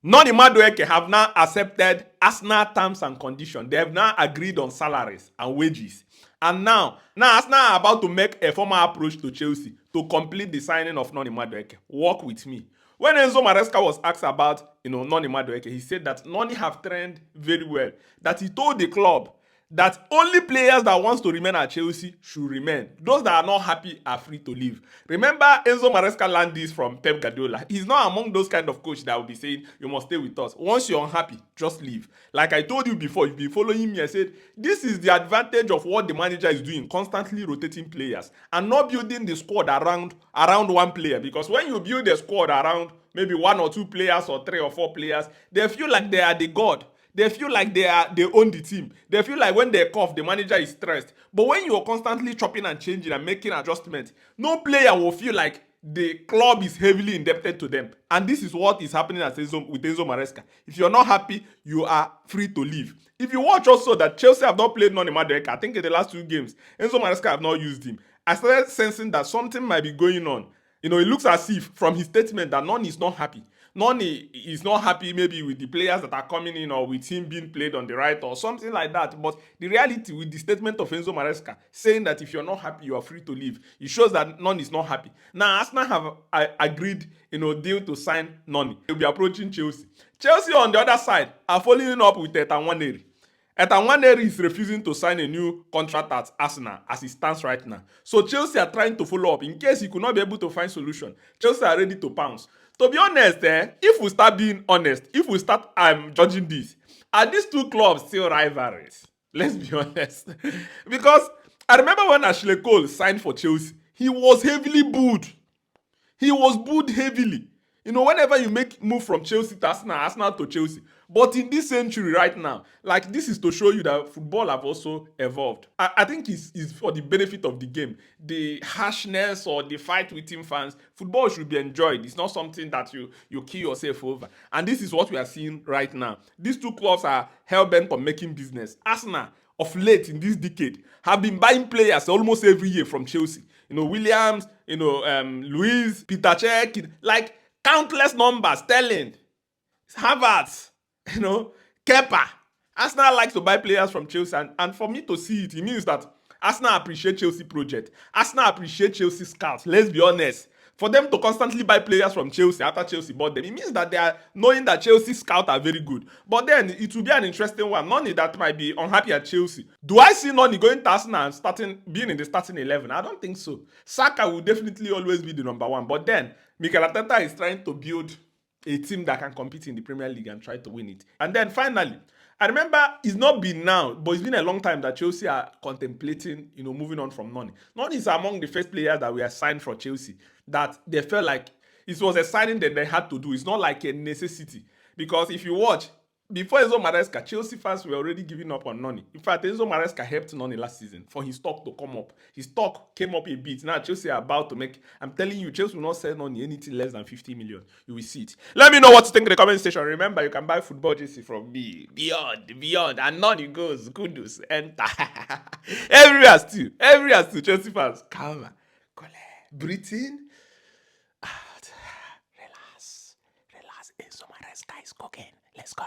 Noni Madueke have now accepted Arsenal terms and conditions. They have now agreed on salaries and wages. And now Arsenal are about to make a formal approach to Chelsea to complete the signing of Noni Madueke. Work with me. When Enzo Maresca was asked about Noni Madueke, he said that Noni have trained very well. That he told the club that only players that wants to remain at Chelsea should remain. Those that are not happy are free to leave. Remember, Enzo Maresca learned this from Pep Guardiola. He's not among those kind of coach that will be saying, you must stay with us. Once you're unhappy, just leave. Like I told you before, you've been following me, I said, this is the advantage of what the manager is doing, constantly rotating players and not building the squad around one player. Because when you build a squad around maybe 1 or 2 players or 3 or 4 players, they feel like they are the god. They feel like they own the team. They feel like when they cough, the manager is stressed. But when you're constantly chopping and changing and making adjustments, no player will feel like the club is heavily indebted to them. And this is what is happening with Enzo Maresca. If you're not happy, you are free to leave. If you watch also that Chelsea have not played Noni Madueke, I think in the last 2 games, Enzo Maresca have not used him. I started sensing that something might be going on. It looks as if from his statement that Noni is not happy. Noni is not happy maybe with the players that are coming in or with him being played on the right or something like that. But the reality with the statement of Enzo Maresca saying that if you're not happy, you are free to leave, it shows that Noni is not happy. Now, Arsenal have agreed, deal to sign Noni. They'll be approaching Chelsea. Chelsea on the other side are following up with Nwaneri. Nwaneri is refusing to sign a new contract at Arsenal as it stands right now. So Chelsea are trying to follow up. In case he could not be able to find solution, Chelsea are ready to pounce. To be honest, if we start being honest, if we start judging this, are these 2 clubs still rivalries? Let's be honest. Because I remember when Ashley Cole signed for Chelsea, he was heavily booed. He was booed heavily. Whenever you make move from Chelsea to Arsenal to Chelsea. But in this century right now, like this is to show you that football have also evolved. I think it's for the benefit of the game. The harshness or the fight within fans, football should be enjoyed. It's not something that you kill yourself over. And this is what we are seeing right now. These 2 clubs are hell-bent on making business. Arsenal, of late in this decade, have been buying players almost every year from Chelsea. Williams, Luiz, Peter Cech, like countless numbers, Sterling, Havertz, Kepa. Arsenal likes to buy players from Chelsea, and for me to see it, it means that Arsenal appreciate Chelsea project. Arsenal appreciate Chelsea scouts. Let's be honest. For them to constantly buy players from Chelsea after Chelsea bought them, it means that they are knowing that Chelsea scouts are very good. But then it will be an interesting one. Noni that might be unhappy at Chelsea. Do I see Noni going to Arsenal and being in the starting 11? I don't think so. Saka will definitely always be the number 1. But then Mikel Arteta is trying to build a team that can compete in the Premier League and try to win it. And then finally, I remember it's not been now, but it's been a long time that Chelsea are contemplating, moving on from Noni. Noni is among the first players that were signed for Chelsea that they felt like it was a signing that they had to do. It's not like a necessity. Because if you watch, before Enzo Maresca, Chelsea fans were already giving up on Noni. In fact, Enzo Maresca helped Noni last season for his stock to come up. His stock came up a bit. Now Chelsea are about to make, I'm telling you, Chelsea will not sell Noni anything less than 50 million. You will see it. Let me know what you think in the comment section. Remember, you can buy football jersey from me. Beyond. And Noni goes, kudos, enter. Everywhere still, Chelsea fans. Calm, breathe in, out, relax. Enzo Maresca is cooking. Let's go.